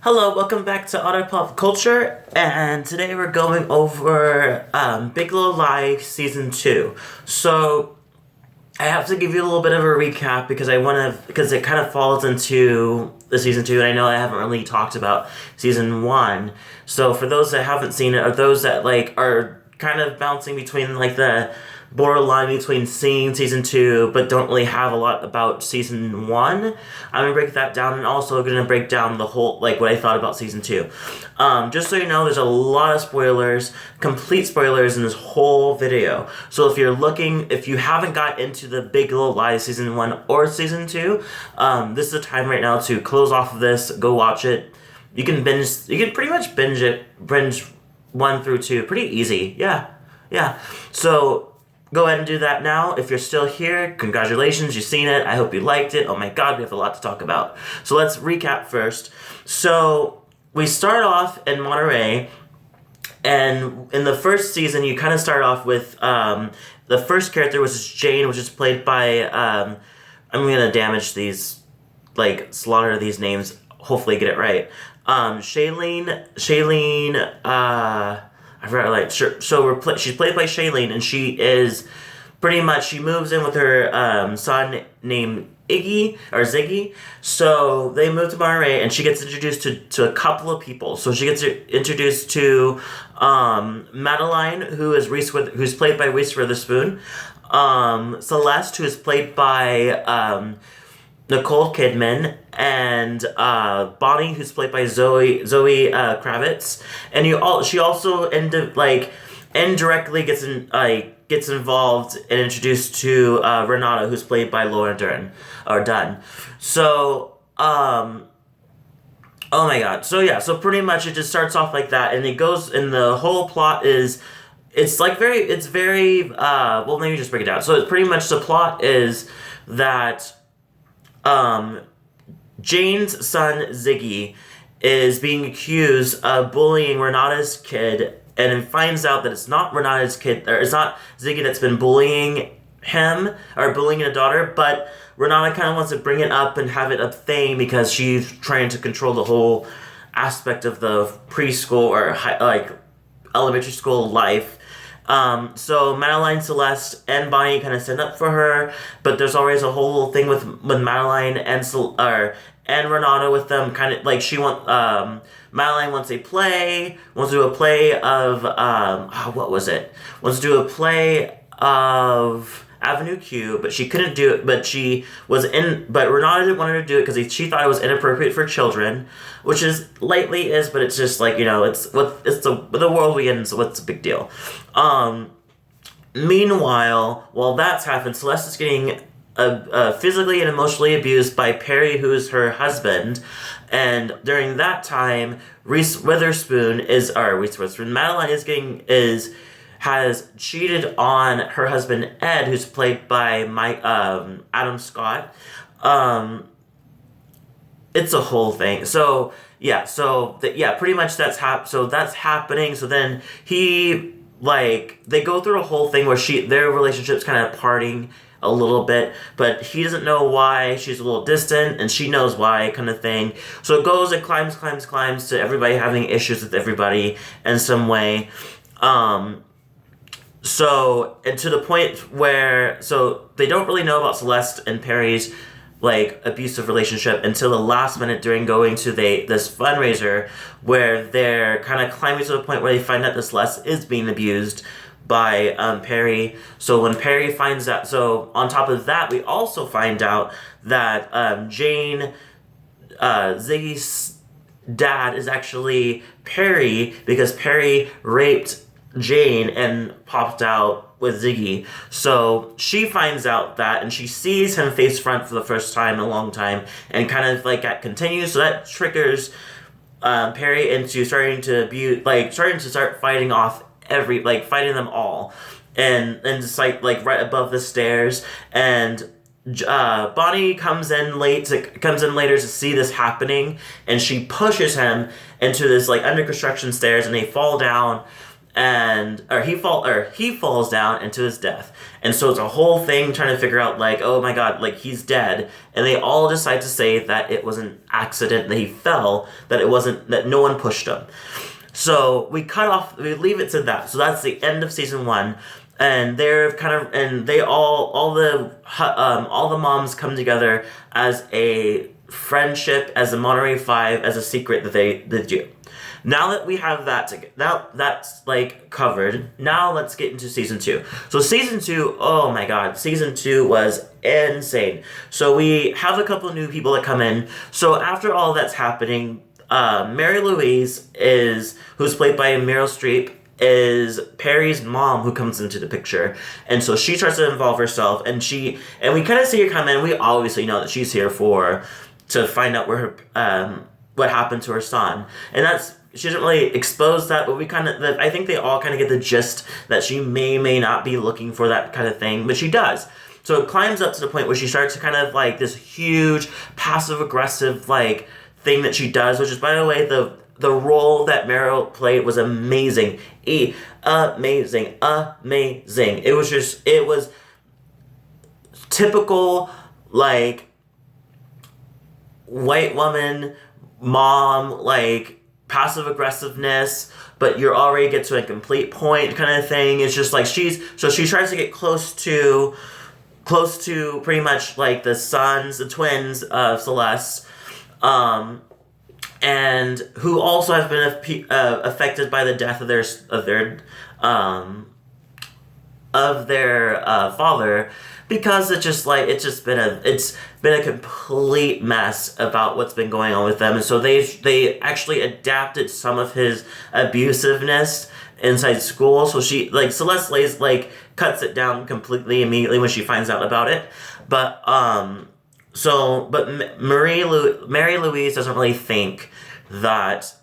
Hello, welcome back to Auto Pop Culture, and today we're going over Big Little Lies Season 2. So, I have to give you a little bit of a recap because because it kind of falls into the Season 2, and I know I haven't really talked about Season 1. So, for those that haven't seen it, or those that, are kind of bouncing between, the borderline between seeing Season 2 but don't really have a lot about Season 1, I'm going to break that down and also going to break down the whole, what I thought about Season 2. Just so you know, there's a lot of spoilers, complete spoilers in this whole video. So if you haven't got into the Big Little Lies Season 1 or Season 2, this is the time right now to close off of this, go watch it. You can pretty much binge 1 through 2, pretty easy, yeah. So, go ahead and do that now. If you're still here, congratulations, you've seen it. I hope you liked it. Oh my god, we have a lot to talk about. So let's recap first. So we start off in Monterey, and in the first season, you kind of start off with the first character, which is Jane, which is played by, I'm going to damage these, slaughter these names, hopefully get it right. Shailene, I forgot, she's played by Shailene, and she is pretty much, she moves in with her son named Ziggy. So they move to Monterey, and she gets introduced to a couple of people. So she gets introduced to Madeline, who's played by Reese Witherspoon, Celeste, who is played by Nicole Kidman, and Bonnie, who's played by Zoe Kravitz, and she also indirectly gets involved and introduced to Renata, who's played by Laura Dern. So oh my god, so pretty much it just starts off like that, and it goes, and the whole plot is very well, maybe just break it down. So it's pretty much, the plot is that Jane's son, Ziggy, is being accused of bullying Renata's kid, and finds out that it's not Renata's kid, or it's not Ziggy that's been bullying him, or bullying a daughter, but Renata kind of wants to bring it up and have it a thing because she's trying to control the whole aspect of the preschool or elementary school life. So Madeline, Celeste, and Bonnie kind of stand up for her, but there's always a whole thing with Madeline and Renata with them, kind of Madeline wants to do a play of, wants to do a play of Avenue Q, but she couldn't do it, but Renata didn't want her to do it because she thought it was inappropriate for children, which but it's just it's the world we in, so what's the big deal? Meanwhile, while that's happened, Celeste is getting physically and emotionally abused by Perry, who is her husband, and during that time, Madeline has cheated on her husband Ed, who's played by Adam Scott. It's a whole thing. So pretty much that's happening. So then they go through a whole thing where their relationship's kind of parting a little bit, but he doesn't know why. She's a little distant, and she knows why, kind of thing. So it goes and climbs to everybody having issues with everybody in some way. So, and to the point where, so they don't really know about Celeste and Perry's abusive relationship until the last minute during going to this fundraiser, where they're kind of climbing to the point where they find out that Celeste is being abused by Perry. So when Perry finds out, so on top of that, we also find out that Ziggy's dad is actually Perry, because Perry raped Jane and popped out with Ziggy. So she finds out that, and she sees him face front for the first time in a long time, and kind of that continues. So that triggers Perry into starting to start fighting off fighting them all, and just right above the stairs, and Bonnie comes in later to see this happening, and she pushes him into this under construction stairs, and they fall down. he falls down into his death. And so it's a whole thing trying to figure out, like, oh my god, like, he's dead. And they all decide to say that it was an accident, that he fell, that no one pushed him. So we leave it to that. So that's the end of season 1. And all the moms come together as a friendship, as a Monterey Five, as a secret that they do. Now that we have that's like covered, now let's get into season 2. So season 2, oh my god, season 2 was insane. So we have a couple new people that come in. So after all that's happening, Mary Louise who's played by Meryl Streep, is Perry's mom who comes into the picture. And so she tries to involve herself, and we kind of see her come in. We obviously know that she's here to find out what happened to her son. And she doesn't really expose that, but I think they all kind of get the gist that she may not be looking for that kind of thing, but she does. So it climbs up to the point where she starts to kind of like this huge passive-aggressive like thing that she does, which is, by the way, the role that Meryl played was amazing. Amazing. It was typical, like, white woman, mom, like, passive aggressiveness, but you already get to a complete point kind of thing. It's just like she tries to get close to pretty much like the twins of Celeste, and who also have been affected by the death of their father, because it's been a complete mess about what's been going on with them. And so they actually adapted some of his abusiveness inside school. So Celeste lays cuts it down completely immediately when she finds out about it. But Mary Louise doesn't really think that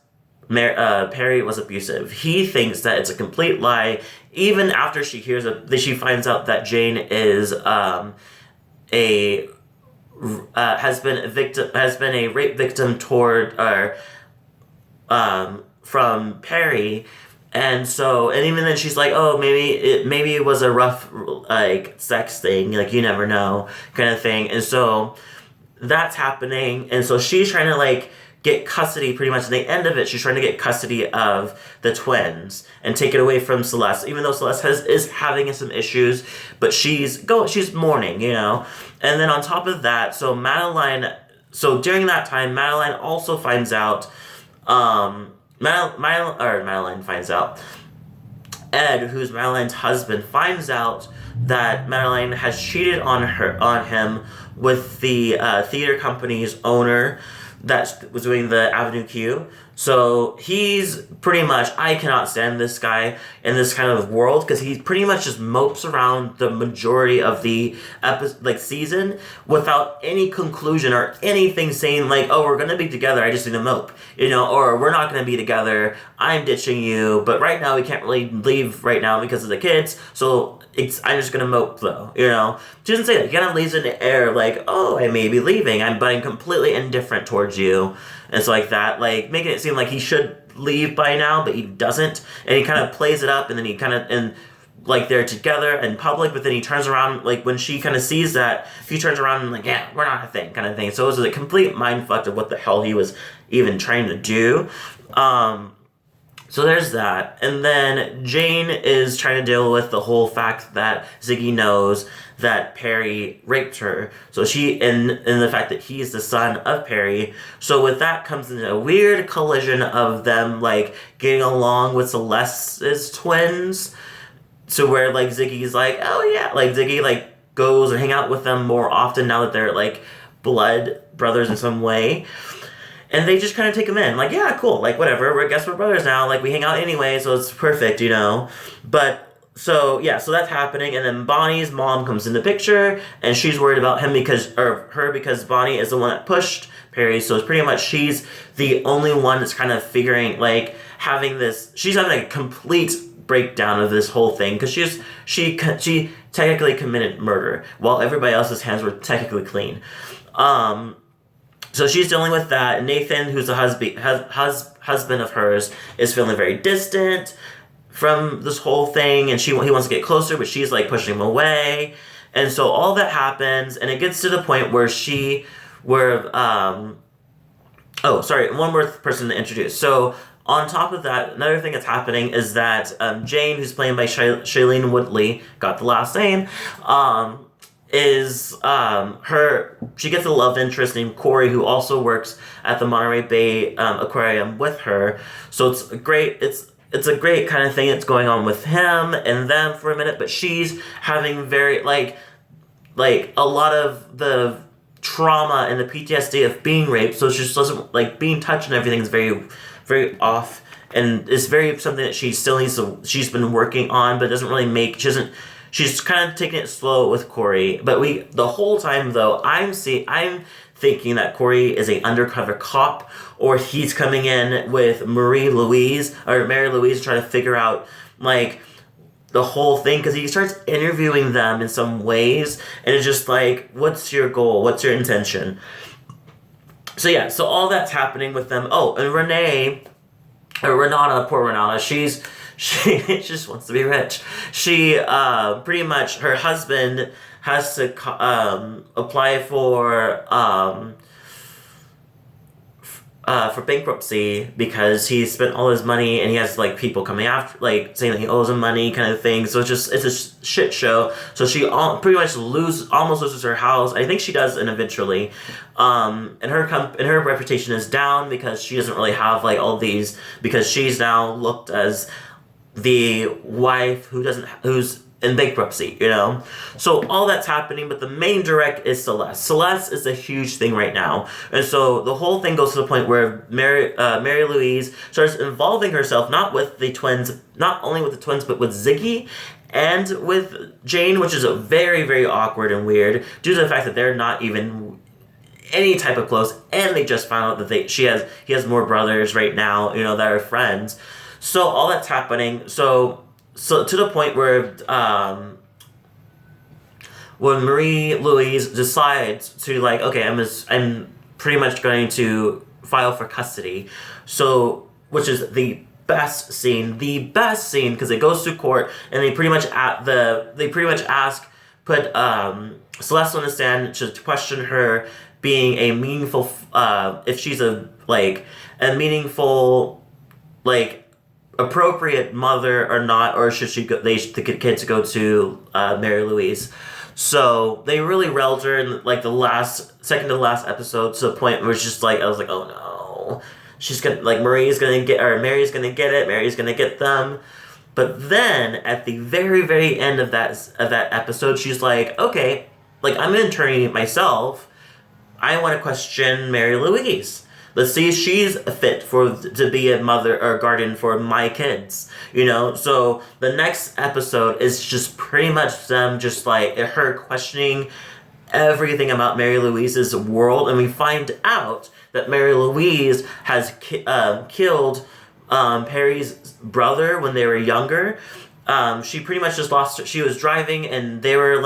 Perry was abusive. He thinks that it's a complete lie. Even after she finds out that Jane is has been a rape victim from Perry. And even then she's like, oh, maybe it was a rough, like, sex thing, like, you never know, kind of thing. And so that's happening. And so she's trying to, like, get custody, pretty much. At the end of it, she's trying to get custody of the twins and take it away from Celeste, even though Celeste is having some issues, but she's mourning, you know. And then on top of that, during that time, Madeline also finds out, Madeline finds out, Ed, who's Madeline's husband, finds out that Madeline has cheated on him with the theater company's owner that was doing the Avenue Q. So he's pretty much, I cannot stand this guy in this kind of world, because he pretty much just mopes around the majority of the season without any conclusion or anything saying like, oh, we're gonna be together, I just need to mope, you know, or we're not gonna be together, I'm ditching you, but right now we can't really leave right now because of the kids, so I'm just gonna mope though, you know. She doesn't say that. He kind of leaves it in the air like, oh, I may be leaving, but I'm completely indifferent towards you. And so like that, like making it seem like he should leave by now, but he doesn't. And he kind of plays it up, and then they're together in public, but then he turns around, like when she kind of sees that, he turns around and like, yeah, we're not a thing, kind of thing. So it was a complete mindfuck of what the hell he was even trying to do. So there's that. And then Jane is trying to deal with the whole fact that Ziggy knows that Perry raped her. So in the fact that he's the son of Perry. So with that comes in a weird collision of them, like, getting along with Celeste's twins. So where, like, Ziggy's like, oh yeah. Like, Ziggy, like, goes and hang out with them more often now that they're, like, blood brothers in some way. And they just kind of take him in. Like, yeah, cool. Like, whatever. I guess we're brothers now. Like, we hang out anyway, so it's perfect, you know. But, so that's happening. And then Bonnie's mom comes in the picture, and she's worried about her because Bonnie is the one that pushed Perry. So it's pretty much she's the only one that's kind of figuring, like, she's having a complete breakdown of this whole thing. Because she technically committed murder, while everybody else's hands were technically clean. So she's dealing with that. Nathan, who's the husband of hers, is feeling very distant. from this whole thing, and he wants to get closer, but she's like pushing him away, and so all that happens, and it gets to the point oh, sorry, one more person to introduce. So on top of that, another thing that's happening is that Jane, who's played by Shailene Woodley, got the last name, she gets a love interest named Corey, who also works at the Monterey Bay Aquarium with her. So it's a great kind of thing that's going on with him and them for a minute, but she's having very like a lot of the trauma and the PTSD of being raped, so she just doesn't like being touched, and everything is very, very off, and it's very something that she still needs to. She's been working on, but doesn't really make. She's kind of taking it slow with Corey. But the whole time though, I'm thinking that Corey is a undercover cop, or he's coming in with Mary Louise, trying to figure out like the whole thing, because he starts interviewing them in some ways, and it's just like, what's your goal? What's your intention? So yeah, so all that's happening with them. Oh, and poor Renata, she just wants to be rich. She pretty much, her husband has to apply for bankruptcy because he spent all his money, and he has like people coming after, like saying that he owes him money, kind of thing. So it's a shit show. So she pretty much almost loses her house. I think she does, and eventually, and her reputation is down because she doesn't really have like all these, because she's now looked as the wife who's in bankruptcy, So all that's happening, but the main direct is Celeste. Celeste is a huge thing right now. And so the whole thing goes to the point where Mary Louise starts involving herself, not only with the twins, but with Ziggy and with Jane, which is very, very awkward and weird due to the fact that they're not even any type of close, and they just found out that he has more brothers right now, that are friends. So all that's happening. So to the point where when Marie Louise decides to like, okay, I'm pretty much going to file for custody. So, which is the best scene, because it goes to court, and they pretty much put Celeste on the stand to question her being a meaningful, if she's a meaningful, appropriate mother or not, or should the kids go to Mary Louise. So they really railed her in like the second to last episode, to the point where it's just like, I was like, oh no, she's gonna, like, Mary's gonna get it, Mary's gonna get them. But then at the very, very end of that episode, she's like, okay, like, I'm an attorney myself, I want to question Mary Louise. Let's see if she's fit to be a mother or guardian for my kids, So the next episode is just pretty much them just like her questioning everything about Mary Louise's world, and we find out that Mary Louise has killed Perry's brother when they were younger. She pretty much just lost her. She was driving, and they were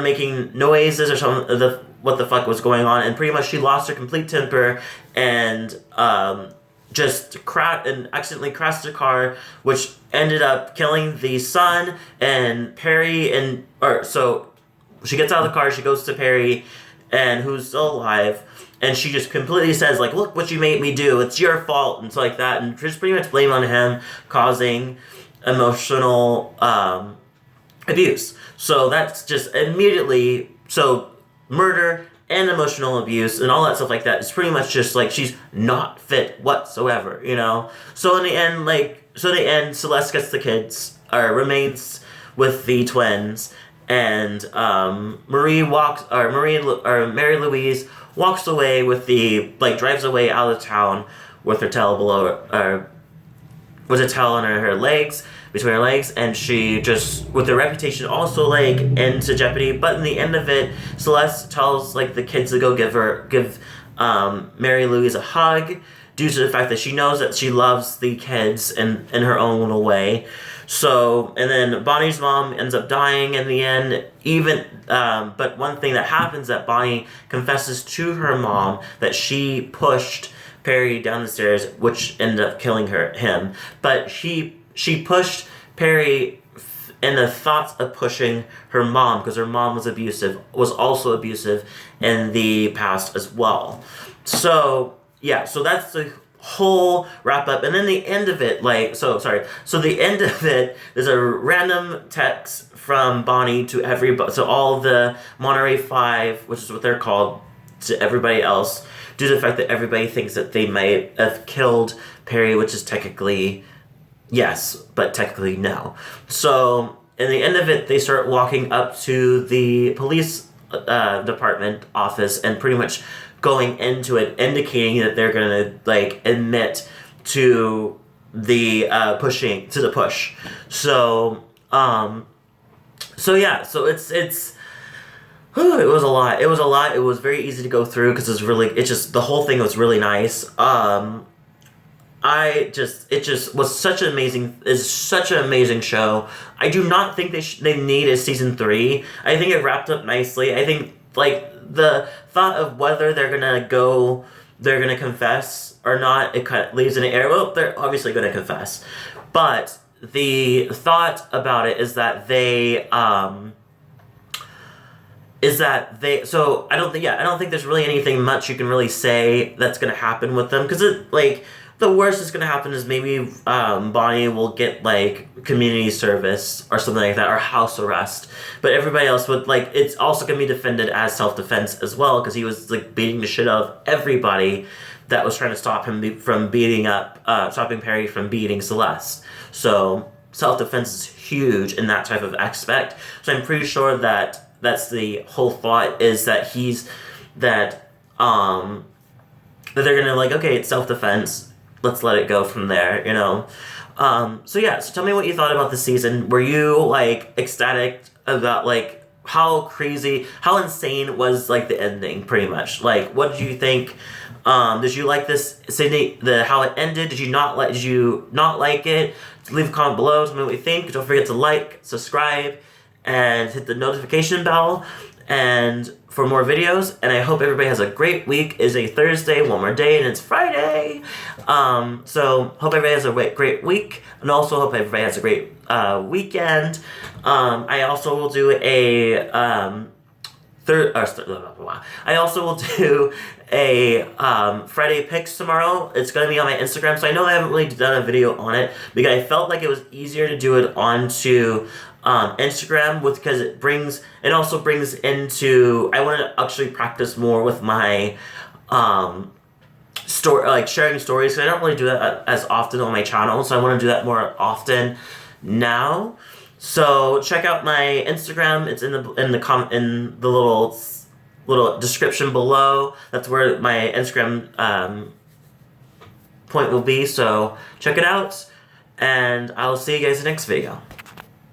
making noises or something. What the fuck was going on, and pretty much she lost her complete temper and just accidentally crashed the car, which ended up killing the son and Perry. So she gets out of the car, she goes to Perry, and who's still alive, and she just completely says like, look what you made me do, it's your fault, and stuff like that, and just pretty much blame on him causing emotional abuse. So that's just immediately, murder and emotional abuse and all that stuff like that. It's pretty much just like she's not fit whatsoever, So in the end, Celeste gets the kids, or remains with the twins, and Mary Louise walks away with drives away out of town with her tail with a towel on her legs, between her legs, and she just, with her reputation also into jeopardy. But in the end of it, Celeste tells the kids to go give Mary Louise a hug, due to the fact that she knows that she loves the kids in her own little way. So, and then Bonnie's mom ends up dying in the end, but one thing that happens, that Bonnie confesses to her mom that she pushed Perry down the stairs, which ended up killing him. But she pushed Perry in the thoughts of pushing her mom, because her mom was also abusive in the past as well. So yeah, so that's the whole wrap up, and then the end of it, so the end of it is a random text from Bonnie to everybody, so all the Monterey Five, which is what they're called, to everybody else, due to the fact that everybody thinks that they might have killed Perry, which is technically yes, but technically no. So in the end of it, they start walking up to the police department office and pretty much going into it, indicating that they're gonna admit to the push. So yeah, so it's whew, it was a lot. It was very easy to go through because the whole thing was really nice. It just was such an amazing show. I do not think they need a season 3. I think it wrapped up nicely. I think the thought of whether they're gonna confess or not, it kind of leaves in the air. Well, they're obviously gonna confess, but the thought about it is that so I don't think there's really anything much you can really say that's gonna happen with them, because the worst that's gonna happen is maybe Bonnie will get community service or something like that, or house arrest. But everybody else would it's also gonna be defended as self-defense as well, because he was beating the shit out of everybody that was trying to stop him from stopping Perry from beating Celeste. So self-defense is huge in that type of aspect. So I'm pretty sure that that's the whole thought, is that that they're gonna okay, it's self-defense, let's let it go from there, so yeah, so tell me what you thought about the season. Were you ecstatic about how insane was the ending, pretty much? What did you think? Did you like this, Sydney, how it ended? Did you not like it? Leave a comment below, tell me what you think. Don't forget to subscribe, and hit the notification bell and for more videos. And I hope everybody has a great week. It's a Thursday, one more day, and it's Friday. So hope everybody has a great week, and also hope everybody has a great weekend. I also will do a Friday picks tomorrow. It's going to be on my Instagram, so I know I haven't really done a video on it, because I felt like it was easier to do it onto Instagram, because it also brings into, I want to actually practice more with my sharing stories, because I don't really do that as often on my channel, so I want to do that more often now. So check out my Instagram. It's in the little description below. That's where my Instagram point will be. So check it out, and I'll see you guys in the next video.